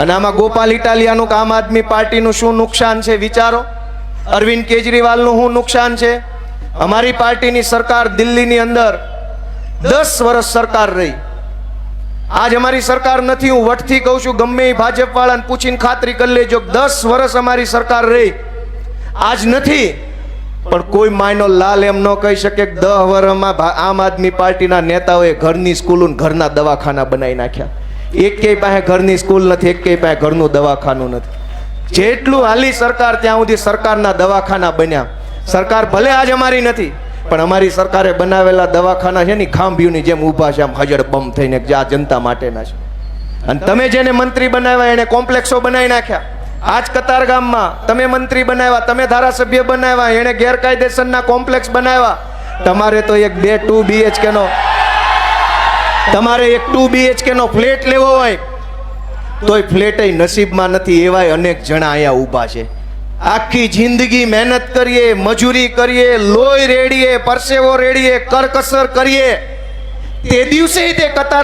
અને આમાં ગોપાલ ઇટાલિયાનું કે આમ આદમી પાર્ટીનું શું નુકસાન છે વિચારો. અરવિંદ કેજરીવાલનું શું નુકસાન છે. અમારી પાર્ટીની સરકાર દિલ્હીની અંદર 10 વર્ષ સરકાર રહી. આજ અમારી સરકાર નથી. હું વટથી કહું છું, ગમે એ ભાજપ વાળાને પૂછીને ખાતરી કરી લેજો, 10 વર્ષ અમારી સરકાર રહી. આજ નથી, પણ કોઈ માયનો લાલ એમ ન કહી શકે કે 10 વર્ષમાં આમ આદમી પાર્ટીના નેતાઓએ ઘરની સ્કૂલો ઘરના દવાખાના બનાવી નાખ્યા. એકેય પાસે ઘરની સ્કૂલ નથી, એકેય પાસે ઘરનું દવાખાનું નથી. જેટલું હાલી સરકાર ત્યાં સુધી સરકારના દવાખાના બન્યા. સરકાર ભલે આજ અમારી નથી, પણ અમારી સરકારે બનાવેલા દવાખાના છે ને ખાંભીઓની જેમ ઊભા છે, આમ હજડ બમ થઈને, જે આ જનતા માટેના છે. અને તમે જેને મંત્રી બનાવ્યા એને કોમ્પ્લેક્સો બનાવી નાખ્યા. આજ કતારગામમાં તમે મંત્રી બનાવ્યા, તમે ધારાસભ્ય બનાવ્યા, એને ગેરકાયદેસરના કોમ્પ્લેક્સ બનાવ્યા. તમારે તો એક 2 BHK નો તમારે એક 2 BHK નો ફ્લેટ લેવો હોય તોય ફ્લેટ નસીબમાં નથી. એવાય અનેક જણા અહીંયા ઊભા છે. આખી જિંદગી મહેનત કરીએ, મજૂરી કરીએ, લોહી રેડીએ, પરસેવો રેડીએ, કરકસર કરીએ, તે દિવસે તે કતાર